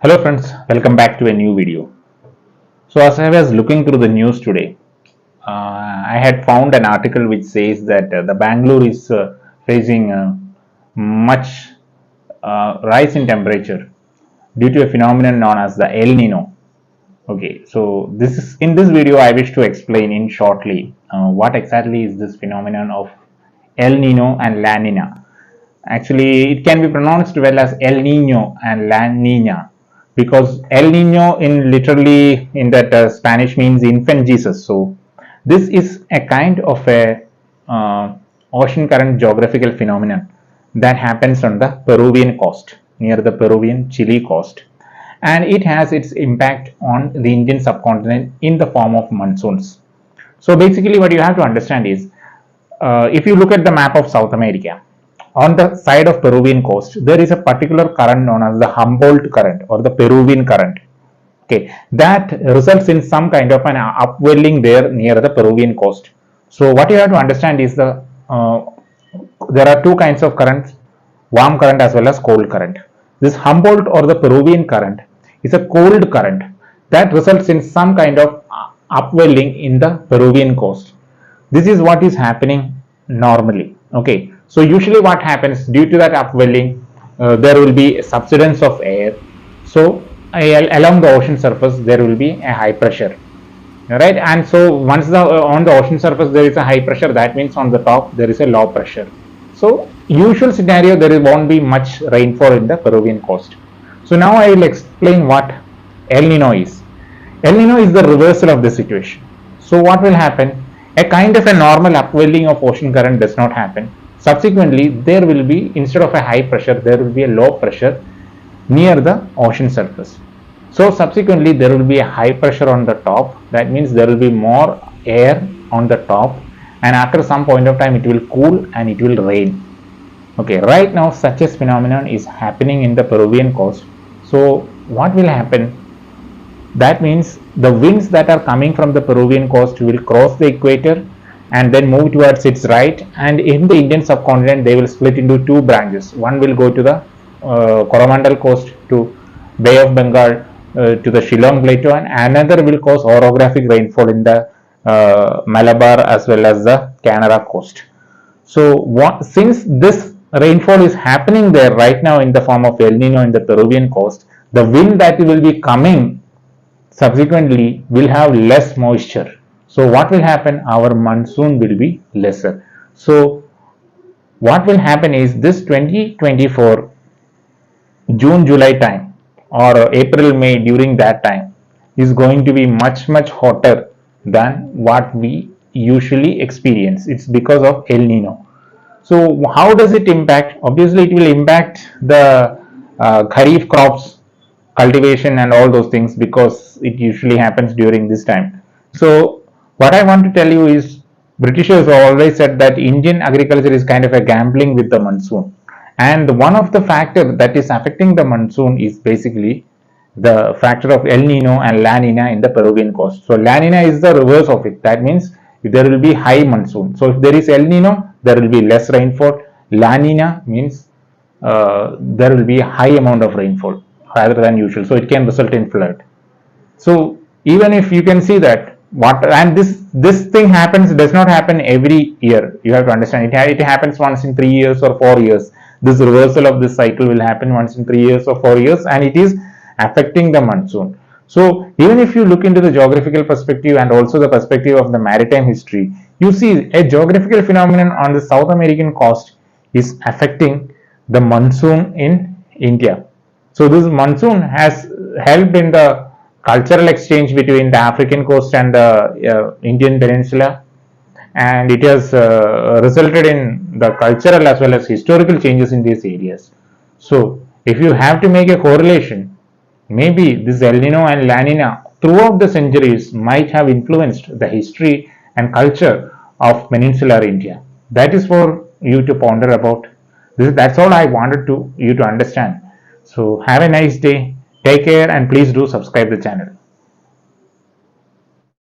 Hello friends, welcome back to a new video. So as I was looking through the news today, I had found an article which says that the Bangalore is facing much rise in temperature due to a phenomenon known as the El Nino. Okay, so this is in this video I wish to explain in shortly what exactly is this phenomenon of El Nino and La Nina. Actually, it can be pronounced well as El Nino and La Nina because El Nino in literally in that Spanish means infant Jesus. So this is a kind of a ocean current geographical phenomenon that happens on the Peruvian coast, near the Peruvian Chile coast, and it has its impact on the Indian subcontinent in the form of monsoons. So basically what you have to understand is if you look at the map of South America, on the side of Peruvian coast, there is a particular current known as the Humboldt current or the Peruvian current. Okay, that results in some kind of an upwelling there near the Peruvian coast. So what you have to understand is there are two kinds of currents, warm current as well as cold current. This Humboldt or the Peruvian current is a cold current that results in some kind of upwelling in the Peruvian coast. This is what is happening normally. Okay, so usually what happens due to that upwelling, there will be a subsidence of air. So along the ocean surface there will be a high pressure, right? And so once on the ocean surface there is a high pressure, that means on the top there is a low pressure. So usual scenario, there won't be much rainfall in the Peruvian coast. So now I will explain what El Nino is. El Nino is the reversal of the situation. So what will happen? A kind of a normal upwelling of ocean current does not happen. Subsequently, there will be, instead of a high pressure, there will be a low pressure near the ocean surface. So subsequently, there will be a high pressure on the top. That means there will be more air on the top, and after some point of time it will cool and it will rain. Okay, right now such a phenomenon is happening in the Peruvian coast. So what will happen? That means the winds that are coming from the Peruvian coast will cross the equator and then move towards its right, and in the Indian subcontinent they will split into two branches. One will go to the Coromandel coast to Bay of Bengal to the Shillong Plateau, and another will cause orographic rainfall in the Malabar as well as the Canara coast. So since this rainfall is happening there right now in the form of El Nino in the Peruvian coast, the wind that will be coming subsequently will have less moisture. So what will happen? Our monsoon will be lesser. So what will happen is this 2024 June July time or April May, during that time is going to be much hotter than what we usually experience. It's because of El Nino. So how does it impact? Obviously it will impact the kharif crops cultivation and all those things, because it usually happens during this time. So what I want to tell you is, Britishers always said that Indian agriculture is kind of a gambling with the monsoon, and one of the factors that is affecting the monsoon is basically the factor of El Nino and La Nina in the Peruvian coast. So La Nina is the reverse of it. That means there will be high monsoon. So if there is El Nino, there will be less rainfall. La Nina means there will be a high amount of rainfall rather than usual, so it can result in flood. So even if you can see that this thing happens, does not happen every year. You have to understand it happens once in 3 years or 4 years. This reversal of this cycle will happen once in 3 years or 4 years, and it is affecting the monsoon. So even if you look into the geographical perspective and also the perspective of the maritime history, you see a geographical phenomenon on the South American coast is affecting the monsoon in India. So this monsoon has helped in the cultural exchange between the African coast and the Indian peninsula, and it has resulted in the cultural as well as historical changes in these areas. So if you have to make a correlation, maybe this El Nino and La Nina throughout the centuries might have influenced the history and culture of peninsular India. That is for you to ponder about. That's all I wanted you to understand. So have a nice day, take care, and please do subscribe the channel.